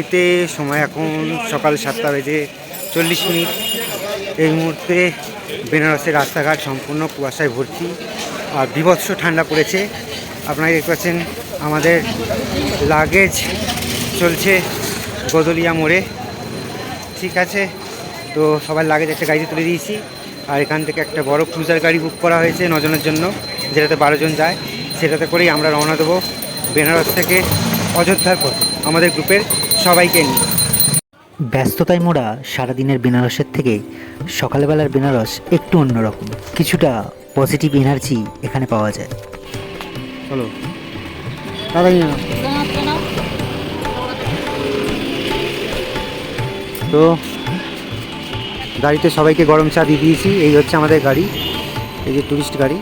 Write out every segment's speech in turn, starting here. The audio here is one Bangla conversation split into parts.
ঘড়িতে সময় এখন সকাল 7:40। এই মুহূর্তে বেনারসের রাস্তাঘাট সম্পূর্ণ কুয়াশায় ভর্তি আর বীভৎস ঠান্ডা পড়েছে। আপনারা দেখতে পাচ্ছেন আমাদের লাগেজ চলছে গদলিয়া মোড়ে। ঠিক আছে, তো সবার লাগেজ একটা গাড়িতে তুলে দিয়েছি আর এখান থেকে একটা বড় ক্রুজার গাড়ি বুক করা হয়েছে 9 জনের জন্য, যেটাতে 12 জন যায়। সেটাতে করেই আমরা রওনা দেবো বেনারস থেকে অযোধ্যার পথে আমাদের গ্রুপের সবাইকে নিয়ে। ব্যস্ততায় মোড়া সারাদিনের বেনারসের থেকে সকালবেলার বেনারস একটু অন্যরকম, কিছুটা পজিটিভ এনার্জি এখানে পাওয়া যায়। চলো তো গাড়িতে সবাইকে গরম চা দিয়ে দিয়েছি। এই হচ্ছে আমাদের গাড়ি, এই যে ট্যুরিস্ট গাড়ি।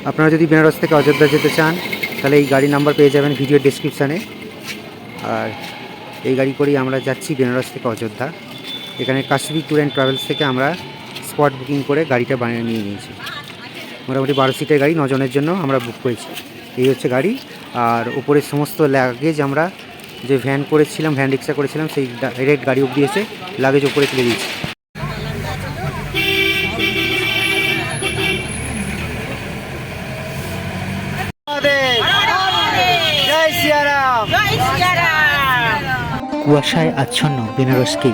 আপনারা যদি বেনারস থেকে অযোধ্যা যেতে চান তাহলে এই গাড়ি নাম্বার পেয়ে যাবেন ভিডিও ডেসক্রিপশানে। আর এই গাড়ি করেই আমরা যাচ্ছি বেনারস থেকে অযোধ্যা। এখানে কাশ্মীর ট্যুর অ্যান্ড ট্রাভেলস থেকে আমরা স্পট বুকিং করে গাড়িটা বানিয়ে নিয়ে নিয়েছি। মোটামুটি 12 সিটের গাড়ি, 9 জনের জন্য আমরা বুক করেছি। এই হচ্ছে গাড়ি। আর উপরের সমস্ত লাগেজ আমরা যে ভ্যান করেছিলাম, ভ্যান রিক্সা করেছিলাম, সেই ডাইরেক্ট গাড়ি অবধি এসে লাগেজ উপরে তুলে দিয়েছি। কুয়াশায় আচ্ছন্ন বেনারসকে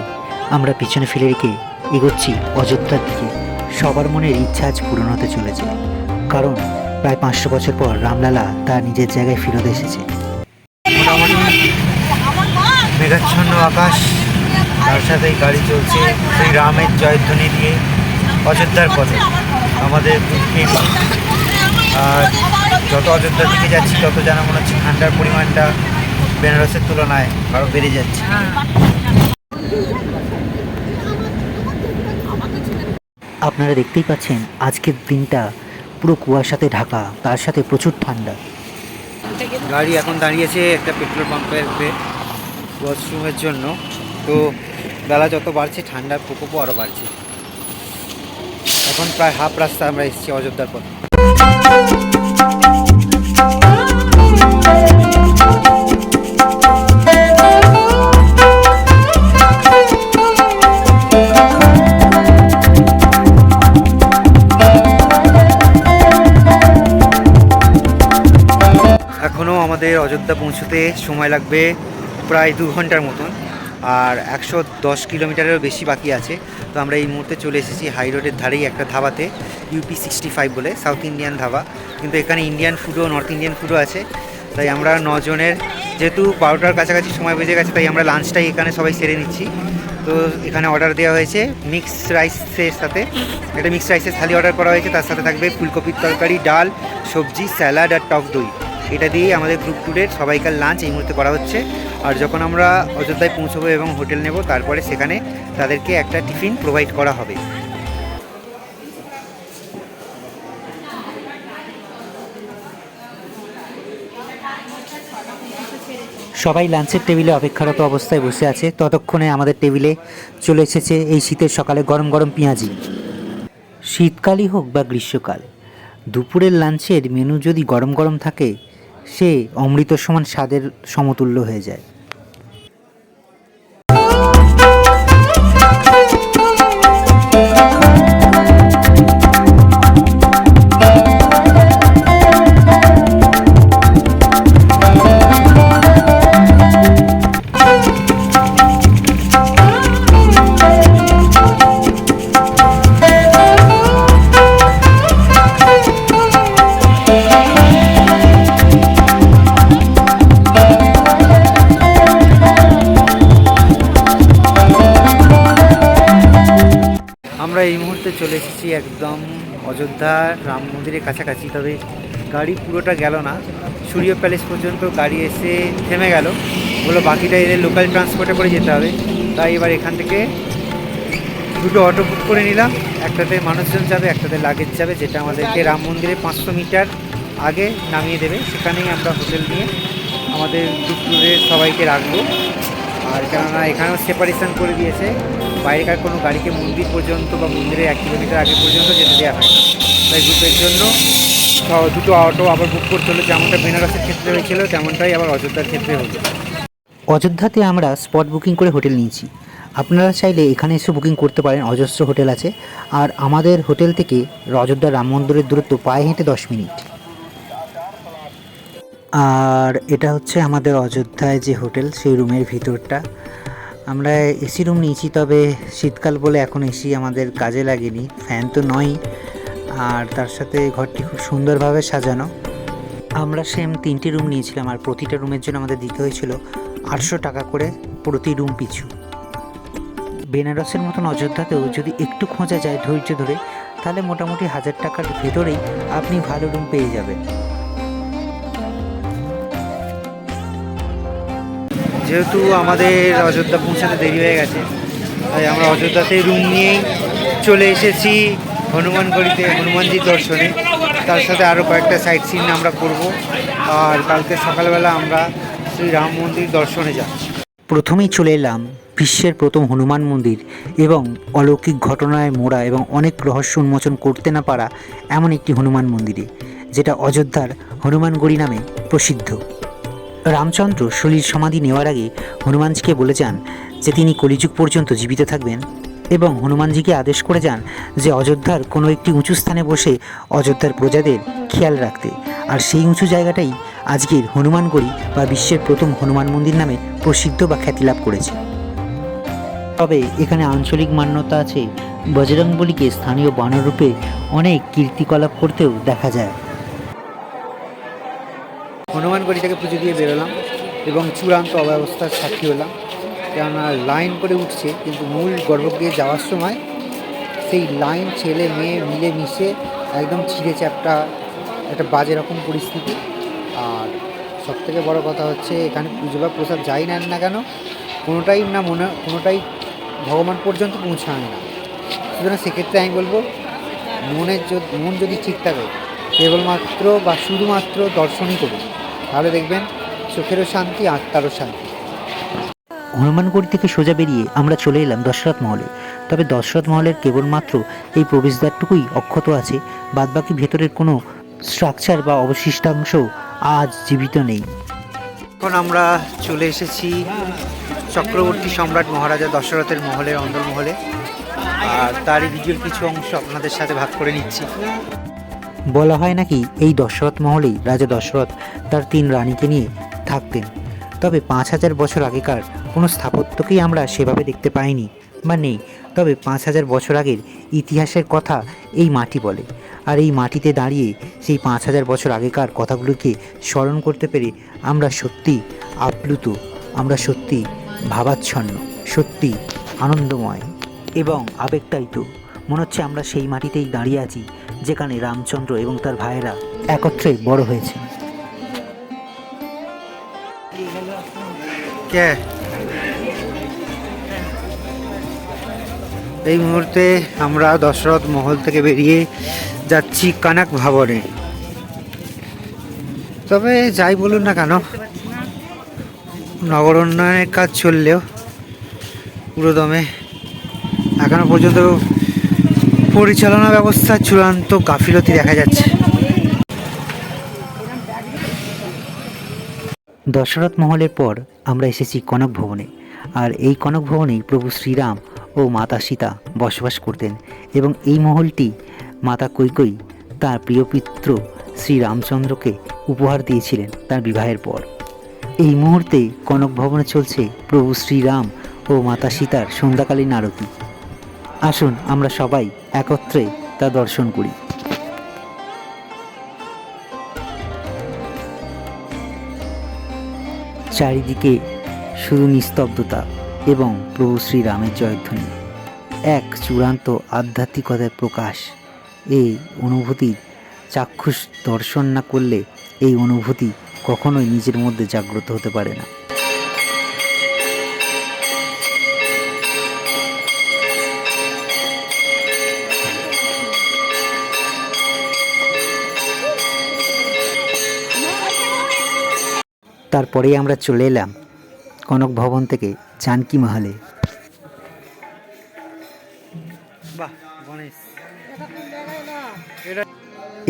আমরা পিছনে ফেলে রেখে এগোচ্ছি অযোধ্যার দিকে। সবার মনের ইচ্ছা আজ পূরণ হতে চলেছে, কারণ প্রায় 500 বছর পর রামলালা তার নিজের জায়গায় ফিরত এসেছে। মেঘাচ্ছন্ন আকাশ, তার সাথে গাড়ি চলছে সেই রামের জয়ধ্বনি দিয়ে অযোধ্যার পথে আমাদের গ্রুপকে। আর যত অযোধ্যার দিকে যাচ্ছি তত যেন মনে হচ্ছে ঠান্ডার পরিমাণটা বেনারসের তুলনায় আরও বেড়ে যাচ্ছে। আপনারা দেখতেই পাচ্ছেন আজকের দিনটা পুরো কুয়াশাতে ঢাকা, তার সাথে প্রচুর ঠান্ডা। গাড়ি এখন দাঁড়িয়েছে একটা পেট্রোল পাম্পের ওয়াশরুমের জন্য। তো বেলা যত বাড়ছে ঠান্ডার প্রকোপও আরও বাড়ছে। এখন প্রায় হাফ রাস্তা আমরা এসেছি অযোধ্যার পথে। এখনও আমাদের অযোধ্যা পৌঁছতে সময় লাগবে প্রায় 2 ঘন্টার মতন, আর 110 কিলোমিটারেরও বেশি বাকি আছে। তো আমরা এই মুহূর্তে চলে এসেছি হাই রোডের ধারেই একটা ধাবাতে, UP 65 বলে, সাউথ ইন্ডিয়ান ধাবা। কিন্তু এখানে ইন্ডিয়ান ফুডও নর্থ ইন্ডিয়ান ফুডও আছে। তাই আমরা 9 জনের, যেহেতু 12টার কাছাকাছি সময় বেজে গেছে, তাই আমরা লাঞ্চটাই এখানে সবাই সেরে নিচ্ছি। তো এখানে অর্ডার দেওয়া হয়েছে মিক্সড রাইসের সাথে, একটা মিক্সড রাইসের থালি অর্ডার করা হয়েছে। তার সাথে থাকবে ফুলকপির তরকারি, ডাল, সবজি, স্যালাড আর টক দই। এটা দিয়ে আমাদের গ্রুপ ট্যুরের সবাইকার লাঞ্চ এই মুহূর্তে করা হচ্ছে। আর যখন আমরা অযোধ্যায় পৌঁছবো এবং হোটেল নেব, তারপরে সেখানে তাদেরকে একটা টিফিন প্রোভাইড করা হবে। সবাই লাঞ্চের টেবিলে অপেক্ষারত অবস্থায় বসে আছে। ততক্ষণে আমাদের টেবিলে চলে এসেছে এই শীতের সকালে গরম গরম পেঁয়াজি। শীতকালই হোক বা গ্রীষ্মকাল, দুপুরের লাঞ্চের মেনু যদি গরম গরম থাকে, সে অমৃত সমান স্বাদের সমতুল্য হয়ে যায়। আমরা এই মুহূর্তে চলে এসেছি একদম অযোধ্যা রাম মন্দিরের কাছাকাছি। তবে গাড়ি পুরোটা গেল না, সূর্য প্যালেস পর্যন্ত গাড়ি এসে থেমে গেল। বললো বাকিটা এদের লোকাল ট্রান্সপোর্টে করে যেতে হবে। তাই এবার এখান থেকে দুটো অটো বুক করে নিলাম। একটাতে মানুষজন যাবে, একটাতে লাগেজ যাবে, যেটা আমাদেরকে রাম মন্দিরে 500 মিটার আগে নামিয়ে দেবে। সেখানেই আমরা হোটেল নিয়ে আমাদের গ্রুপ ট্যুরের সবাইকে রাখবো। আর কেননা এখানেও সেপারেশন করে দিয়েছে, বাইরেকার কোনো গাড়িকে মন্দির পর্যন্ত বা মন্দিরের 1 কিলোমিটার আগে পর্যন্ত যেতে দেওয়া হয় না। তাই গ্রুপের জন্য দুটো অটো আবার বুক করতে হলো। যেমনটা বেনারসের ক্ষেত্রে হয়েছিল তেমনটাই আবার অযোধ্যার ক্ষেত্রে হলো। অযোধ্যাতে আমরা স্পট বুকিং করে হোটেল নিয়েছি। আপনারা চাইলে এখানে এসে বুকিং করতে পারেন, অজস্র হোটেল আছে। আর আমাদের হোটেল থেকে অযোধ্যা রাম মন্দিরের দূরত্ব পায়ে হেঁটে 10 মিনিট। আর এটা হচ্ছে আমাদের অযোধ্যায় যে হোটেল, সেই রুমের ভিতরটা। আমরা এসি রুম নিয়েছি, তবে শীতকাল বলে এখন এসি আমাদের কাজে লাগেনি, ফ্যান তো নয়। আর তার সাথে ঘরটি খুব সুন্দরভাবে সাজানো। আমরা সেম 3টি রুম নিয়েছিলাম, আর প্রতিটা রুমের জন্য আমাদের দিতে হয়েছিল 800 টাকা করে প্রতি রুম পিছু। বেনারসের মতন অযোধ্যাতেও যদি একটু খোঁজা যায় ধৈর্য ধরে, তাহলে মোটামুটি 1000 টাকার ভেতরেই আপনি ভালো রুম পেয়ে যাবেন। যেহেতু আমাদের অযোধ্যা পৌঁছাতে দেরি হয়ে গেছে, তাই আমরা অযোধ্যাতেই রুম নিয়েই চলে এসেছি হনুমানগড়িতে হনুমানজির দর্শনে। তার সাথে আরও কয়েকটা সাইট সিন আমরা করব। আর কালকে সকালবেলা আমরা শ্রী রাম মন্দির দর্শনে যাব। প্রথমেই চলে এলাম বিশ্বের প্রথম হনুমান মন্দির এবং অলৌকিক ঘটনায় মোড়া এবং অনেক রহস্য উন্মোচন করতে না পারা এমন একটি হনুমান মন্দিরে, যেটা অযোধ্যার হনুমানগড়ি নামে প্রসিদ্ধ। রামচন্দ্র শরীর সমাধি নেওয়ার আগে হনুমানজিকে বলে যান যে তিনি কলিযুগ পর্যন্ত জীবিত থাকবেন, এবং হনুমানজিকে আদেশ করে যান যে অযোধ্যার কোনো একটি উঁচু স্থানে বসে অযোধ্যার প্রজাদের খেয়াল রাখতে। আর সেই উঁচু জায়গাটাই আজকের হনুমানগড়ি বা বিশ্বের প্রথম হনুমান মন্দির নামে প্রসিদ্ধ বা খ্যাতি লাভ করেছে। তবে এখানে আঞ্চলিক মান্যতা আছে, বজরংবলীকে স্থানীয় বানর রূপে অনেক কীর্তিকলাপ করতেও দেখা যায়। হনুমানগড়িটাকে পুজো দিয়ে বেরোলাম এবং চূড়ান্ত অব্যবস্থার সাক্ষী হলাম, কেননা লাইন করে উঠছে, কিন্তু মূল গর্ভগৃহে যাওয়ার সময় সেই লাইন ছেলে মেয়ে মিলে মিশে একদম ছিঁড়ে চ্যাপটা একটা বাজে রকম পরিস্থিতি। আর সবথেকে বড় কথা হচ্ছে, এখানে পুজো বা প্রসাদ যাই নেন না কেন, কোনোটাই ভগবান পর্যন্ত পৌঁছায় না। সুতরাং সেক্ষেত্রে আমি বলবো, মন যদি ঠিক থাকে, কেবলমাত্র বা শুধুমাত্র দর্শনই করুন, তাহলে দেখবেন চোখেরও শান্তি, আত্মারও শান্তি। হনুমানগড়ি থেকে সোজা বেরিয়ে আমরা চলে এলাম দশরথ মহলে। তবে দশরথ মহলের কেবলমাত্র এই প্রবেশদ্বারটুকুই অক্ষত আছে, বাদবাকি ভেতরের কোনো স্ট্রাকচার বা অবশিষ্টাংশ আজ জীবিত নেই। এখন আমরা চলে এসেছি চক্রবর্তী সম্রাট মহারাজা দশরথের মহলের অন্দরমহলে, আর তারই ভিডিওর কিছু অংশ আপনাদের সাথে ভাগ করে নিচ্ছি। বলা হয় নাকি এই দশরথ মহলেই রাজা দশরথ তার 3 রানীকে নিয়ে থাকতেন। তবে 5000 বছর আগেকার কোনো স্থাপত্যকেই আমরা সেভাবে দেখতে পাইনি বা নেই। তবে 5000 বছর আগের ইতিহাসের কথা এই মাটি বলে। আর এই মাটিতে দাঁড়িয়ে সেই 5000 বছর আগেকার কথাগুলোকে স্মরণ করতে পেরে আমরা সত্যি আপ্লুত, আমরা সত্যি ভাবাচ্ছন্ন, সত্যি আনন্দময় এবং আবেগতাড়িত। মনে হচ্ছে আমরা সেই মাটিতেই দাঁড়িয়ে আছি যেখানে রামচন্দ্র এবং তার ভাইয়েরা একত্রে বড় হয়েছে। এই মুহূর্তে আমরা দশরথ মহল থেকে বেরিয়ে যাচ্ছি কানাক ভবনে। তবে যাই বলুন না কেন, নগর উন্নয়নের কাজ চললেও পুরোদমে এখনো পর্যন্ত পরিচালনা ব্যবস্থার চূড়ান্ত গাফিলতি দেখা যাচ্ছে। দশরথ মহলের পর আমরা এসেছি কনক ভবনে। আর এই কনক ভবনেই প্রভু শ্রীরাম ও মাতা সীতা বসবাস করতেন, এবং এই মহলটি মাতা কৈকেয়ী তার প্রিয় পুত্র শ্রীরামচন্দ্রকে উপহার দিয়েছিলেন তার বিবাহের পর। এই মুহূর্তে কনক ভবনে চলছে প্রভু শ্রীরাম ও মাতা সীতার সন্ধ্যাকালীন আরতি। আসুন আমরা সবাই একত্রে তা দর্শন করি। চারিদিকে শুধু নিস্তব্ধতা এবং প্রভু শ্রীরামের জয়ধ্বনি, এক চূড়ান্ত আধ্যাত্মিকতার প্রকাশ। এই অনুভূতি চাক্ষুষ দর্শন না করলে এই অনুভূতি কখনোই নিজের মধ্যে জাগ্রত হতে পারে না। তারপরেই আমরা চলে এলাম কনক ভবন থেকে জানকী মহলে।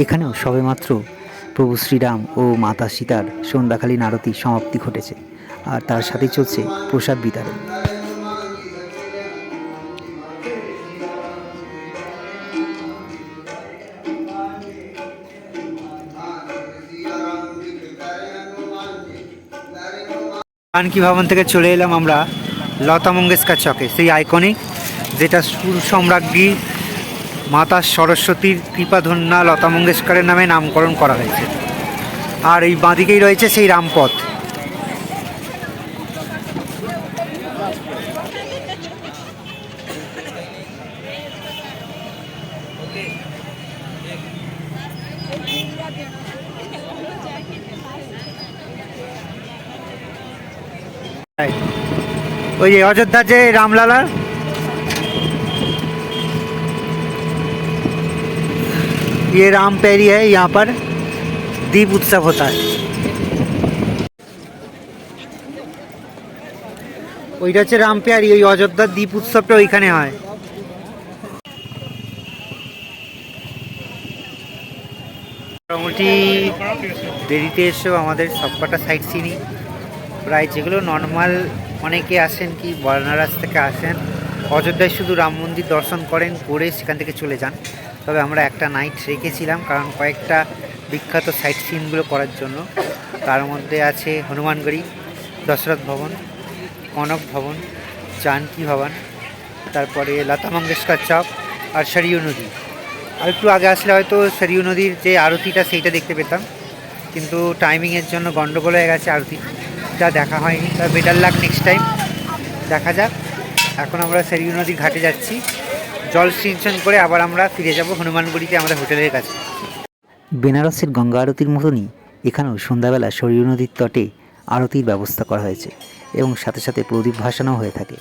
এখানেও সবেমাত্র প্রভু শ্রীরাম ও মাতা সীতার সন্ধ্যাকালীন আরতি সমাপ্তি ঘটেছে। আর তার সাথেই চলছে প্রসাদ বিতরণ। জানকী ভবন থেকে চলে এলাম আমরা লতা মঙ্গেশকর চকে, সেই আইকনিক যেটা সুর সম্রাজ্ঞী মাতা সরস্বতীর কৃপাধন্যা লতা মঙ্গেশকরের নামে নামকরণ করা হয়েছে। আর এই বাঁদিকেই রয়েছে সেই রামপথ। ওই যে অযোধ্যার যে রামলালা, ये राम पैरी है, यहाँ पर दीप उत्सव होता है। ওইটা হচ্ছে রাম পেয়ারি, ওই অযোধ্যার দীপ উৎসবটা ওইখানে হয়। মোটামুটি দেরিতে এসেও আমাদের সবকটা সাইট সিনই প্রায়, যেগুলো নর্মাল অনেকে আসেন কি বারানারস থেকে আসেন, অযোধ্যায় শুধু রাম মন্দির দর্শন করেন, করে সেখান থেকে চলে যান। তবে আমরা একটা নাইট রেখেছিলাম, কারণ কয়েকটা বিখ্যাত সাইট সিনগুলো করার জন্য। তার মধ্যে আছে হনুমানগড়ি, দশরথ ভবন, কনক ভবন, জানকী ভবন, তারপরে লতা মঙ্গেশকর চক আর সরিয়ু নদী। আর একটু আগে আসলে হয়তো সরিয়ু নদীর যে আরতিটা সেইটা দেখতে পেতাম, কিন্তু টাইমিংয়ের জন্য গন্ডগোল হয়ে গেছে, আরতিটা দেখা হয়নি। তবে বেটার লাক নেক্সট টাইম, দেখা যাক। এখন আমরা সরিয়ু নদীর ঘাটে যাচ্ছি, জল সিঞ্চন করে আবার আমরা ফিরে যাব হনুমানগড়িতে আমাদের হোটেলের কাছে। বেনারসের গঙ্গা আরতির মতনই এখানেও সন্ধ্যাবেলা সরিয়ু নদীর তটে আরতির ব্যবস্থা করা হয়েছে এবং সাথে সাথে প্রদীপ ভাসানো হয়ে থাকে।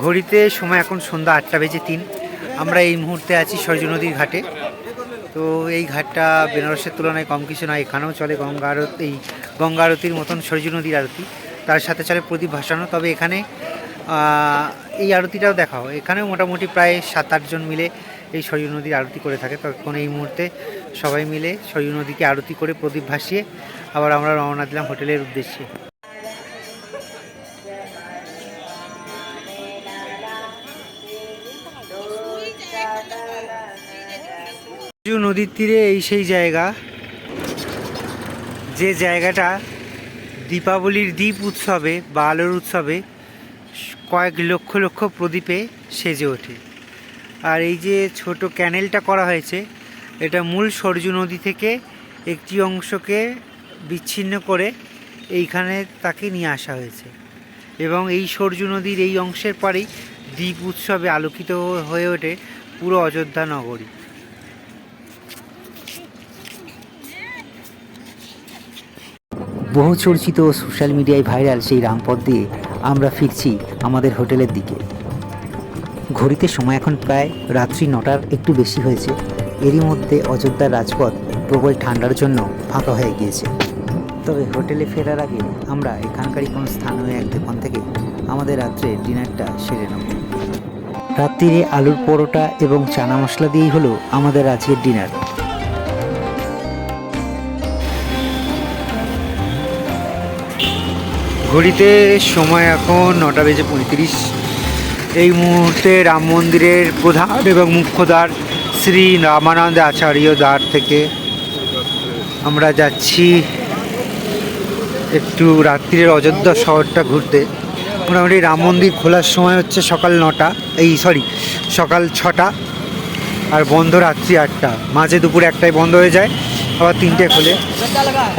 ঘড়িতে সময় এখন সন্ধ্যা 8:03। আমরা এই মুহূর্তে আছি সরজু নদীর ঘাটে। তো এই ঘাটটা বেনারসের তুলনায় কম কিছু নয়, এখানেও চলে গঙ্গা আরতির মতন সরজু নদীর আরতি, তার সাথে চলে প্রদীপ ভাসানো। তবে এখানে এই আরতিটাও দেখাও, এখানেও মোটামুটি প্রায় 7-8 জন মিলে এই সরজু নদীর আরতি করে থাকে। তখন এই মুহূর্তে সবাই মিলে সরজু নদীকে আরতি করে প্রদীপ ভাসিয়ে আবার আমরা রওনা দিলাম হোটেলের উদ্দেশ্যে। নদীর তীরে এই সেই জায়গা, যে জায়গাটা দীপাবলির দীপ উৎসবে বা আলোর উৎসবে কয়েক লক্ষ লক্ষ প্রদীপে সেজে ওঠে। আর এই যে ছোট ক্যানেলটা করা হয়েছে, এটা মূল সরজু নদী থেকে একটি অংশকে বিচ্ছিন্ন করে এইখানে তাকে নিয়ে আসা হয়েছে, এবং এই সরজু নদীর এই অংশের পরেই দীপ উৎসবে আলোকিত হয়ে ওঠে পুরো অযোধ্যা নগরী। বহু চর্চিত সোশ্যাল মিডিয়ায় ভাইরাল সেই রামপথ দিয়ে আমরা ফিরছি আমাদের হোটেলের দিকে। ঘড়িতে সময় এখন প্রায় রাত্রি 9টার একটু বেশি হয়েছে। এরই মধ্যে অযোধ্যার রাজপথ প্রবল ঠান্ডার জন্য ফাঁকা হয়ে গিয়েছে। তবে হোটেলে ফেরার আগে আমরা এখানকারই কোনো স্থানীয় এক দোকান থেকে আমাদের রাত্রে ডিনারটা সেরে নেব। রাত্রিরে আলুর পরোটা এবং চানা মশলা দিয়েই হলো আমাদের আজকের ডিনার। ঘড়িতে সময় এখন 9:35। এই মুহূর্তে রাম মন্দিরের প্রধান এবং মুখ্য দ্বার শ্রী রামানন্দ আচার্য দ্বার থেকে আমরা যাচ্ছি একটু রাত্রির অযোধ্যা শহরটা ঘুরতে। মোটামুটি রাম মন্দির খোলার সময় হচ্ছে সকাল 6টা, আর বন্ধ রাত্রি 8টা। মাঝে দুপুরে 1টায় বন্ধ হয়ে যায়, আবার 3টে খোলে।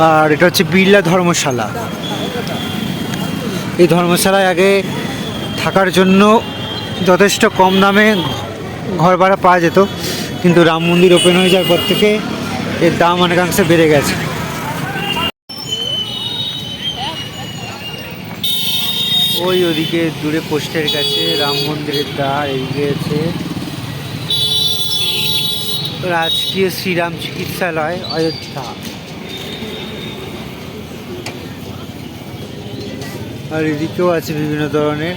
আর এটা হচ্ছে বিড়লা ধর্মশালা। এই ধর্মশালায় আগে থাকার জন্য যথেষ্ট কম দামে ঘর ভাড়া পাওয়া যেত, কিন্তু রাম মন্দির ওপেন হয়ে যাওয়ার পর থেকে এর দাম অনেকাংশে বেড়ে গেছে। ওদিকে দূরে পোস্টের কাছে রাম মন্দিরের দ্বার, এদিকে আছে রাজকীয় শ্রীরাম চিকিৎসালয় অযোধ্যা। আর এদিকেও আছে বিভিন্ন ধরনের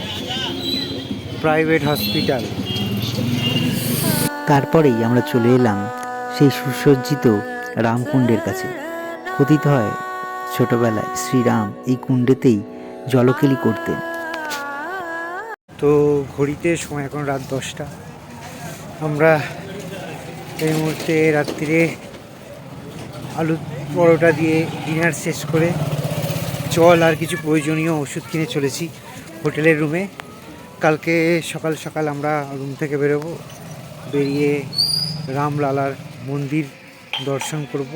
প্রাইভেট হসপিটাল। তারপরেই আমরা চলে এলাম সেই সুসজ্জিত রামকুণ্ডের কাছে। কথিত হয় ছোটবেলায় শ্রীরাম এই কুণ্ডেতেই জলকেলি করতেন। তো ঘড়িতে সময় এখন রাত 10টা। আমরা এই মুহূর্তে রাত্রিরে আলু পরোটা দিয়ে ডিনার শেষ করে জল আর কিছু প্রয়োজনীয় ওষুধ কিনে চলেছি হোটেলের রুমে। কালকে সকাল সকাল আমরা রুম থেকে বেরোবো, বেরিয়ে রামলালার মন্দির দর্শন করব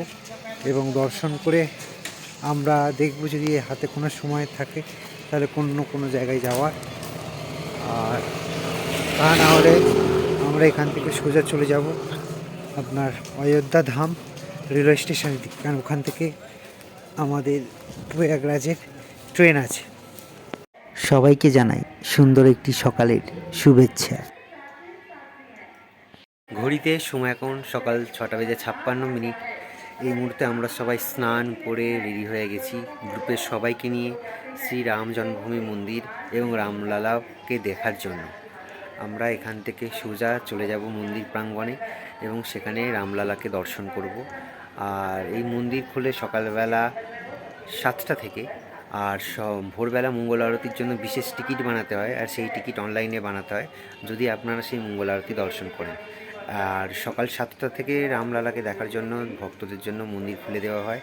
এবং দর্শন করে আমরা দেখব যদি হাতে কোনো সময় থাকে তাহলে কোনো জায়গায় যাওয়ার, আর তা না হলে আমরা এখান থেকে সোজা চলে যাব আপনার অযোধ্যা ধাম রেলওয়ে স্টেশনের দিকে, কারণ ওখান থেকে আমাদের প্রয়াগরাজের ট্রেন আছে। সবাইকে জানাই সুন্দর একটি সকালের শুভেচ্ছা। ঘড়িতে সময় এখন সকাল 6:56। এই মুহূর্তে আমরা সবাই স্নান করে রেডি হয়ে গেছি গ্রুপের সবাইকে নিয়ে শ্রীরাম জন্মভূমি মন্দির এবং রামলালাকে দেখার জন্য। আমরা এখান থেকে সোজা চলে যাব মন্দির প্রাঙ্গণে এবং সেখানে রামলালাকে দর্শন করব। আর এই মন্দির খোলে সকালবেলা 7টা থেকে, আর ভোরবেলা মঙ্গল আরতির জন্য বিশেষ টিকিট বানাতে হয়, আর সেই টিকিট অনলাইনে বানাতে হয় যদি আপনারা সেই মঙ্গল আরতি দর্শন করেন। আর সকাল 7টা থেকে রামলালাকে দেখার জন্য ভক্তদের জন্য মন্দির খুলে দেওয়া হয়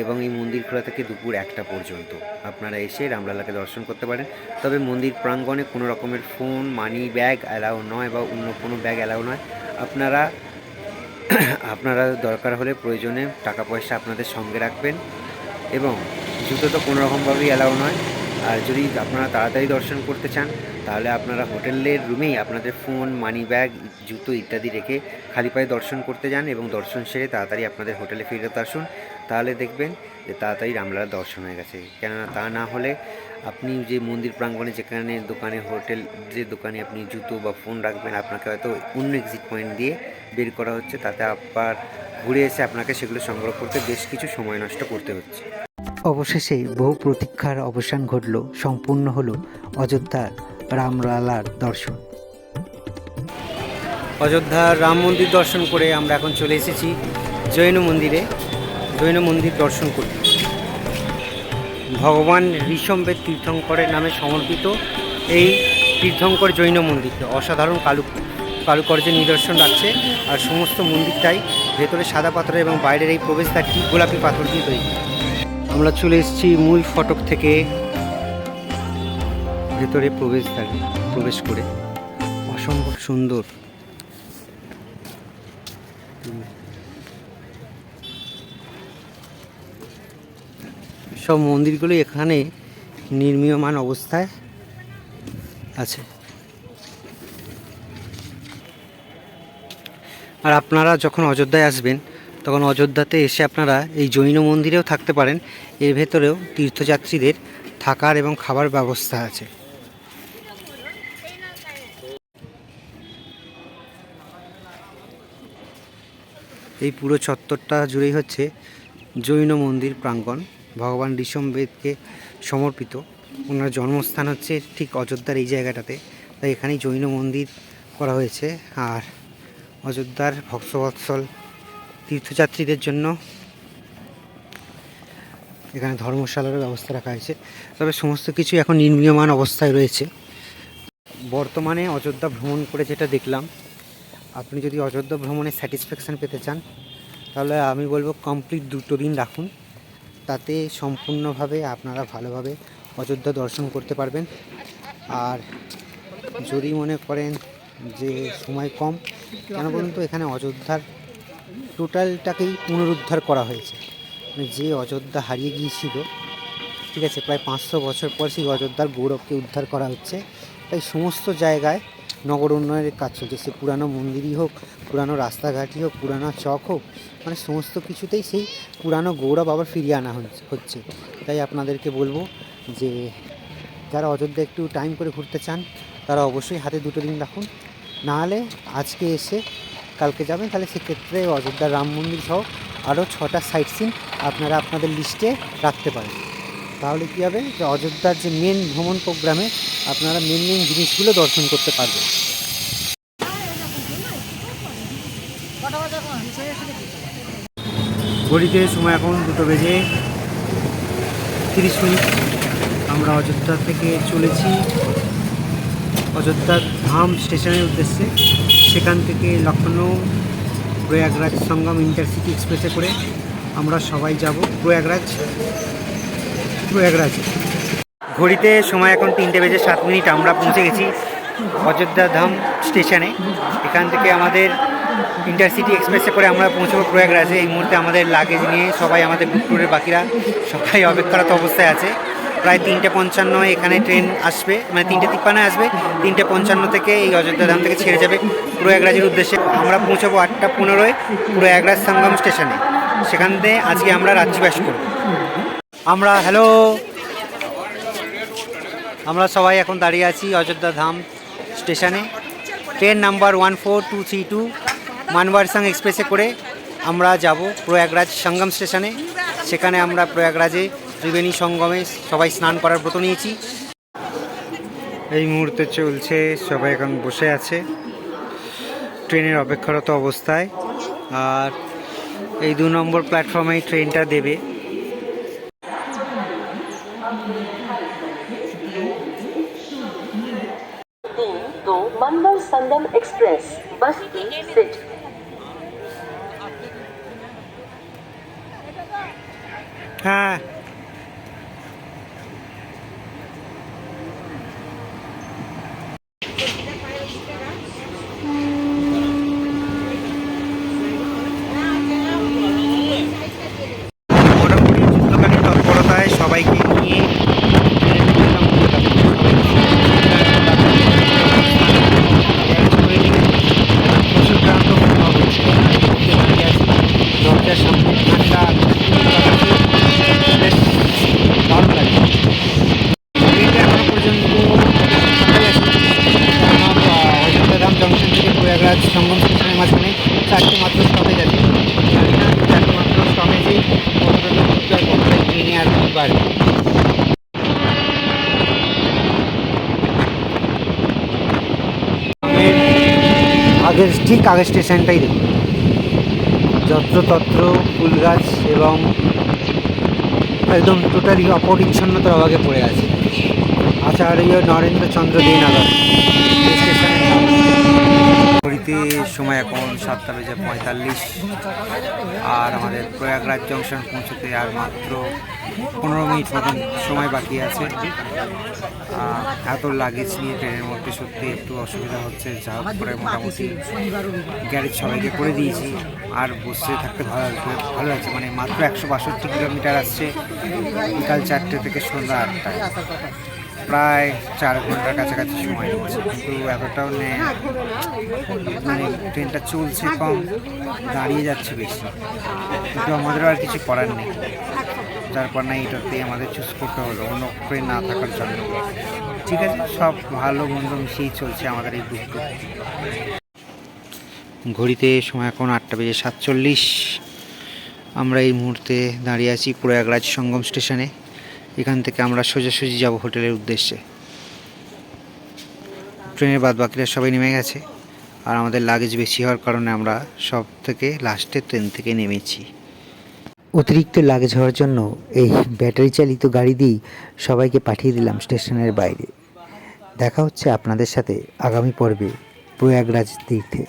এবং এই মন্দির খোলা থেকে দুপুর 1টা পর্যন্ত আপনারা এসে রামলালাকে দর্শন করতে পারেন। তবে মন্দির প্রাঙ্গণে কোনো রকমের ফোন, মানি ব্যাগ অ্যালাউ নয় বা অন্য কোনো ব্যাগ অ্যালাউ নয়। আপনারা দরকার হলে প্রয়োজনে টাকা পয়সা আপনাদের সঙ্গে রাখবেন এবং জুতো তো কোনো রকমভাবেই অ্যালাউ নয়। আর যদি আপনারা তাড়াতাড়ি দর্শন করতে চান তাহলে আপনারা হোটেলের রুমেই আপনাদের ফোন, মানি ব্যাগ, জুতো ইত্যাদি রেখে খালি পায়ে দর্শন করতে যান এবং দর্শন সেরে তাড়াতাড়ি আপনাদের হোটেলে ফেরত আসুন। তাহলে দেখবেন যে তাড়াতাড়ি রামলালার দর্শন হয়ে গেছে। কেননা তা না হলে আপনি যে মন্দির প্রাঙ্গণে যেখানে দোকানে হোটেল যে দোকানে আপনি জুতো বা ফোন রাখবেন, আপনাকে হয়তো অন্য এক্সিট পয়েন্ট দিয়ে বের করা হচ্ছে, তাতে আবার ঘুরে এসে আপনাকে সেগুলো সংগ্রহ করতে বেশ কিছু সময় নষ্ট করতে হচ্ছে। অবশেষে বহু প্রতীক্ষার অবসান ঘটল, সম্পূর্ণ হলো অযোধ্যার রামলালার দর্শন। অযোধ্যার রাম মন্দির দর্শন করে আমরা এখন চলে এসেছি জৈন মন্দিরে, জৈন মন্দির দর্শন করতে। ভগবান ঋষভবেদ তীর্থঙ্করের নামে সমর্পিত এই তীর্থঙ্কর জৈন মন্দিরকে অসাধারণ কারুকার্যের নিদর্শন রাখছে। আর সমস্ত মন্দিরটাই ভেতরে সাদা পাথর এবং বাইরের এই প্রবেশদ্বারটি গোলাপি পাথর দিয়ে তৈরি। আমরা চলে এসেছি মূল ফটক থেকে ভেতরে প্রবেশদ্বারে প্রবেশ করে। অসম্ভব সুন্দর। সব মন্দিরগুলো এখানে নির্মীয়মান অবস্থায় আছে। আর আপনারা যখন অযোধ্যায় আসবেন তখন অযোধ্যাতে এসে আপনারা এই জৈন মন্দিরেও থাকতে পারেন। এর ভেতরেও তীর্থযাত্রীদের থাকার এবং খাবার ব্যবস্থা আছে। এই পুরো চত্বরটা জুড়েই হচ্ছে জৈন মন্দির প্রাঙ্গণ। ভগবান ঋষভবেদকে সমর্পিত। ওনার জন্মস্থান হচ্ছে ঠিক অযোধ্যার এই জায়গাটাতে, তাই এখানেই জৈন মন্দির করা হয়েছে। আর অযোধ্যার ভক্তবৎসল তীর্থযাত্রীদের জন্য এখানে ধর্মশালারও ব্যবস্থা রাখা হয়েছে। তবে সমস্ত কিছু এখন নির্মীয়মান অবস্থায় রয়েছে। বর্তমানে অযোধ্যা ভ্রমণ করে যেটা দেখলাম, আপনি যদি অযোধ্যা ভ্রমণে স্যাটিসফ্যাকশান পেতে চান তাহলে আমি বলবো কমপ্লিট 2 দিন রাখুন। তাতে সম্পূর্ণভাবে আপনারা ভালোভাবে অযোধ্যা দর্শন করতে পারবেন। আর যদি মনে করেন যে সময় কম, কেন বলুন তো, এখানে অযোধ্যার টোটালটাকেই পুনরুদ্ধার করা হয়েছে। মানে যে অযোধ্যা হারিয়ে গিয়েছিল, ঠিক আছে, প্রায় 500 বছর পর সেই অযোধ্যার গৌরবকে উদ্ধার করা হচ্ছে। তাই সমস্ত জায়গায় নগর উন্নয়নের কাজ চলছে। সে পুরানো মন্দিরই হোক, পুরানো রাস্তাঘাটই হোক, পুরানো চক হোক, মানে সমস্ত কিছুতেই সেই পুরানো গৌরব আবার ফিরিয়ে আনা হচ্ছে। তাই আপনাদেরকে বলবো যে যারা অযোধ্যা একটু টাইম করে ঘুরতে চান তারা অবশ্যই হাতে 2 দিন রাখুন। নাহলে আজকে এসে কালকে যাবেন, তাহলে সেক্ষেত্রে অযোধ্যা রাম মন্দির সহ আরও 6টা সাইট সিন আপনারা আপনাদের লিস্টে রাখতে পারেন। তাহলে কী হবে, যে অযোধ্যার যে মেন ভ্রমণ প্রোগ্রামে আপনারা মেন জিনিসগুলো দর্শন করতে পারবেন। ঘড়িতে সময় এখন 2:30। আমরা অযোধ্যা থেকে চলেছি অযোধ্যা ধাম স্টেশনের উদ্দেশ্যে। সেখান থেকে লখনৌ প্রয়াগরাজ সঙ্গম ইন্টারসিটি এক্সপ্রেসে করে আমরা সবাই যাব প্রয়াগরাজ। ঘড়িতে সময় এখন 3:07। আমরা পৌঁছে গেছি অযোধ্যা ধাম স্টেশনে। এখান থেকে আমাদের ইন্টারসিটি এক্সপ্রেসে করে আমরা পৌঁছবো প্রয়াগরাজে। এই মুহূর্তে আমাদের লাগেজ নিয়ে সবাই, আমাদের গ্রুপ ট্যুরের বাকিরা সবাই অপেক্ষারত অবস্থায় আছে। প্রায় 3:55 এখানে ট্রেন আসবে, মানে 3:53 আসবে। 3:55 থেকে এই অযোধ্যা ধাম থেকে ছেড়ে যাবে প্রয়াগরাজের উদ্দেশ্যে। আমরা পৌঁছাবো 8:15 প্রয়াগরাজ সঙ্গম স্টেশনে। সেখান থেকে আজকে আমরা রাত্রিবাস করব। আমরা সবাই এখন দাঁড়িয়ে আছি অযোধ্যা ধাম স্টেশনে। ট্রেন নাম্বার 14232 মানবারসাং এক্সপ্রেসে করে আমরা যাব প্রয়াগরাজ সঙ্গম স্টেশনে। সেখানে আমরা প্রয়াগরাজে ত্রিবেণী সঙ্গমে সবাই স্নান করার ব্রত নিয়েছি। এই মুহূর্তে চলছে, সবাই এখন বসে আছে ট্রেনের অপেক্ষারত অবস্থায়। আর এই 2 নম্বর প্ল্যাটফর্মেই ট্রেনটা দেবে। तो मनवर संगम एक्सप्रेस बस की सीट। হ্যাঁ, মোটামুটি যুদ্ধকালীন তৎপরতায় সবাইকে নিয়ে দরজার সামনে ঠান্ডা বেশ দারুণ লাগে। ট্রেনটা এখনো পর্যন্ত অযোধ্যা ধাম জংশন থেকে প্রয়াগরাজ সঙ্গম স্টেশনের মাঝখানে 4টে মাত্র স্টপেজ আছে। জানি না 4টে মাত্র স্টপেজে কতটা ঘুরতে হয়, কতটা ট্রেনে আর কি বাড়বে। ঠিক আগের স্টেশনটাই দেখুন, যত্রতত্র ফুল গাছ এবং একদম টোটালি অপরিচ্ছন্নতার অভাবে পড়ে আছে। আচার্য নরেন্দ্রচন্দ্র দে নগর স্টেশনের নাম। ঘড়িতে সময় এখন 7:45 আর আমাদের প্রয়াগরাজ জংশন পৌঁছতে আর মাত্র 15 মিনিট মতন সময় বাকি আছে। এত লাগেজ নিয়ে ট্রেনের মধ্যে সত্যি একটু অসুবিধা হচ্ছে। যা করে মোটামুটি গ্যারেজ সবাইকে করে দিয়েছি, আর বসে থাকতে ভালো লাগছে। মানে মাত্র 162 কিলোমিটার আসছে বিকাল 4টে থেকে সন্ধ্যা 8টায়, প্রায় 4 ঘন্টার কাছাকাছি সময় নিচ্ছে। কিন্তু এতটাও নেই, মানে ট্রেনটা চলছে কম, দাঁড়িয়ে যাচ্ছে বেশি। কিন্তু আমাদেরও আর কিছু করার নেই, তারপর না এটাতেই আমাদের চুজ করতে হলো অন্য ট্রেন না থাকার জন্য। ঠিক আছে, সব ভালো মন্দ মিশিয়েই চলছে আমাদের এই গ্রুপটা। ঘড়িতে সময় এখন 8:47। আমরা এই মুহূর্তে দাঁড়িয়ে আছি প্রয়াগরাজ সঙ্গম স্টেশনে। এখান থেকে আমরা সোজাসুজি যাব হোটেলের উদ্দেশ্যে। ট্রেনের বাদবাকিরা সবাই নেমে গেছে, আর আমাদের লাগেজ বেশি হওয়ার কারণে আমরা সব থেকে লাস্টে ট্রেন থেকে নেমেছি। অতিরিক্ত লাগেজ হওয়ার জন্য এই ব্যাটারি চালিত গাড়ি দিয়েই সবাইকে পাঠিয়ে দিলাম স্টেশনের বাইরে। দেখা হচ্ছে আপনাদের সাথে আগামী পর্বে প্রয়াগরাজ তীর্থে।